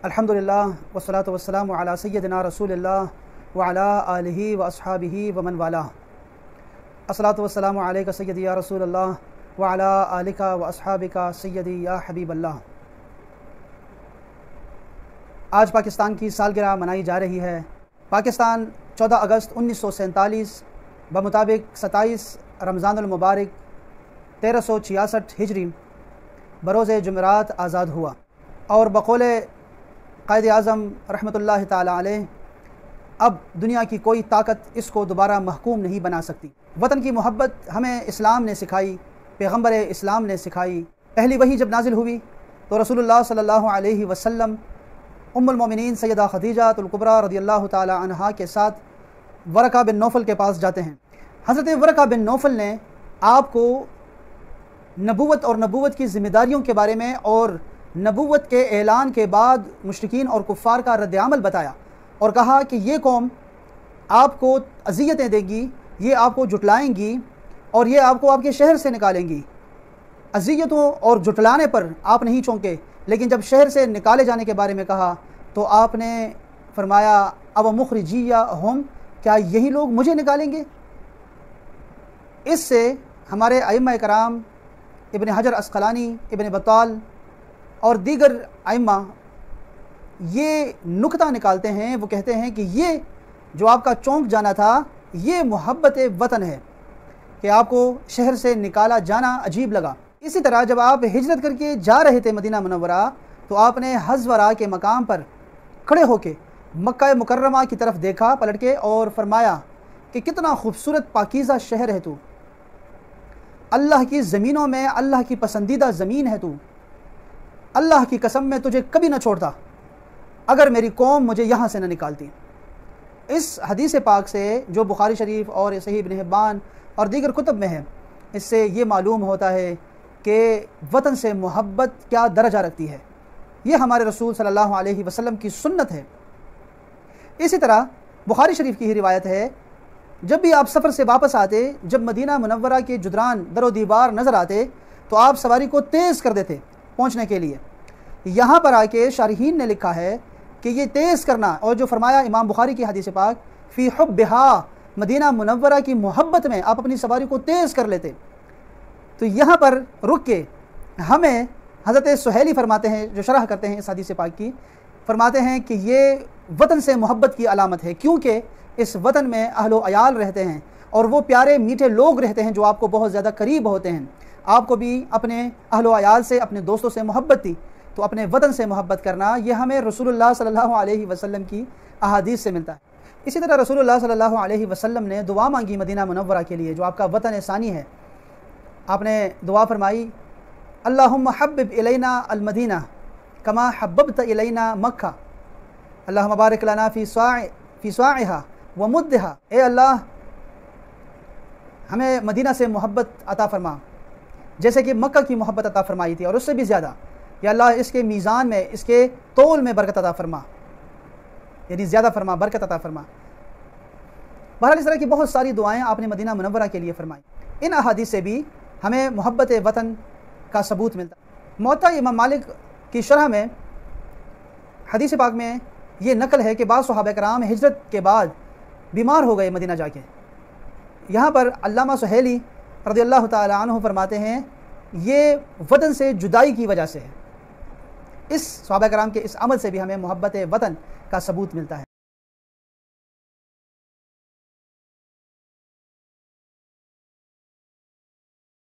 अल्हम्दुलिल्लाह वस्सलातु वस्सलामु अला सय्यदिना रसूलिल्लाह व अला आलिहि व अस्हाबिहि व मन वालाह। अस्सलातु वस्सलामु अलैका सय्यदी या रसूलल्लाह व अला आलिका व अस्हाबिका सय्यदी या हबीबल्लाह। आज पाकिस्तान की सालगिरह मनाई जा रही है। पाकिस्तान 14 अगस्त 1947 बमुताबिक 27 रमज़ानुल मुबारक 1366 हिजरी बरोज़ जुमेरात आज़ाद हुआ और बक़ौले क़ायद आज़म रहमतुल्लाह ताला अलैह अब दुनिया की कोई ताकत इसको दोबारा महकूम नहीं बना सकती। वतन की मोहब्बत हमें इस्लाम ने सिखाई, पैगम्बर इस्लाम ने सिखाई। पहली वही जब नाजिल हुई तो रसूलुल्लाह सल्लल्लाहु अलैहि वसल्लम उम्मुल मोमिनीन सैयदा खदीजातुल कुबरा रदियल्लाहु ताला अन्हा के साथ वरका बिन नौफल के पास जाते हैं। हज़रत वरका बिन नौफल ने आपको नबूवत और नबूवत की ज़िम्मेदारियों के बारे में और नबूवत के ऐलान के बाद मुश्रिकीन और कुफ़ार का रद्द-ए-अमल बताया और कहा कि ये कौम आपको अज़ियतें देगी, ये आपको जुटलाएंगी और ये आपको आपके शहर से निकालेंगी। अज़ियतों और जुटलाने पर आप नहीं चौंके, लेकिन जब शहर से निकाले जाने के बारे में कहा तो आपने फरमाया अब मुखरिजिया हम, क्या यही लोग मुझे निकालेंगे? इससे हमारे अइम्मा कराम इब्न हजर अस्क़लानी, इब्न बत्ताल और दीगर अइम्मा ये नुक्ता निकालते हैं। वो कहते हैं कि ये जो आपका चौंक जाना था ये मोहब्बत वतन है कि आपको शहर से निकाला जाना अजीब लगा। इसी तरह जब आप हिजरत करके जा रहे थे मदीना मुनव्वरा तो आपने हज़वरा के मकाम पर खड़े होके मक्का मुकर्रमा की तरफ देखा पलट के और फरमाया कि कितना खूबसूरत पाकीज़ा शहर है तू, अल्लाह की ज़मीनों में अल्लाह की पसंदीदा ज़मीन है तू, अल्लाह की कसम मैं तुझे कभी न छोड़ता अगर मेरी कौम मुझे यहाँ से न निकालती। इस हदीस पाक से जो बुखारी शरीफ और सही इब्न हिब्बान और दीगर कुतुब में है, इससे ये मालूम होता है कि वतन से मोहब्बत क्या दर्जा रखती है। ये हमारे रसूल सल्लल्लाहु अलैहि वसल्लम की सुन्नत है। इसी तरह बुखारी शरीफ की ही रिवायत है, जब भी आप सफ़र से वापस आते, जब मदीना मुनव्वरा के जुदरान दरो दीवार नज़र आते तो आप सवारी को तेज़ कर देते पहुँचने के लिए। यहाँ पर आके शारहीन ने लिखा है कि ये तेज़ करना और जो फरमाया इमाम बुखारी की हदीस पाक फ़ी हुब्बिहा, मदीना मुनव्वरा की मोहब्बत में आप अपनी सवारी को तेज़ कर लेते। तो यहाँ पर रुक के हमें हज़रत सुहैली फरमाते हैं, जो शरह करते हैं इस हदीस पाक की, फरमाते हैं कि ये वतन से मोहब्बत की अलामत है, क्योंकि इस वतन में अहलो अयाल रहते हैं और वो प्यारे मीठे लोग रहते हैं जो आपको बहुत ज़्यादा करीब होते हैं। आपको भी अपने अहलो अयाल से, अपने दोस्तों से मोहब्बत थी, तो अपने वतन से मोहब्बत करना ये हमें रसूलुल्लाह सल्लल्लाहु अलैहि वसल्लम की अहादीस से मिलता है। इसी तरह रसूलुल्लाह सल्लल्लाहु अलैहि वसल्लम ने दुआ मांगी मदीना मुनव्वरा के लिए, जो आपका वतन सानी है। आपने दुआ फरमाई अल्लाहुम्मा हब्बिब इलैना अल-मदीना कमा हब्बबत इलैना मक्का, अल्लाहुम्मा बारिक लना फ़ी स्वाइहा व मुद्दिहा। ए अल्लाह, हमें मदीना से मोहब्बत अता फरमा जैसे कि मक्का की मोहब्बत अता फरमाई थी और उससे भी ज़्यादा। या अल्लाह इसके मीज़ान में, इसके तोल में बरकत अता फरमा, यानी ज़्यादा फरमा, बरकत अता फरमा। बहरहाल इस तरह की बहुत सारी दुआएं आपने मदीना मुनव्वरा के लिए फरमाई। इन अहादीस से भी हमें मोहब्बत वतन का सबूत मिलता है। मुअत्ता इमाम मालिक की शरह में हदीस पाक में ये नकल है कि बाज़ सहाबा कराम हिजरत के बाद बीमार हो गए मदीना जाके। यहाँ पर अल्लामा सुहैली रज़ियल्लाहु ताला अन्हु फरमाते हैं ये वतन से जुदाई की वजह से है। इस सहाबा कराम के इस अमल से भी हमें मोहब्बत वतन का सबूत मिलता है।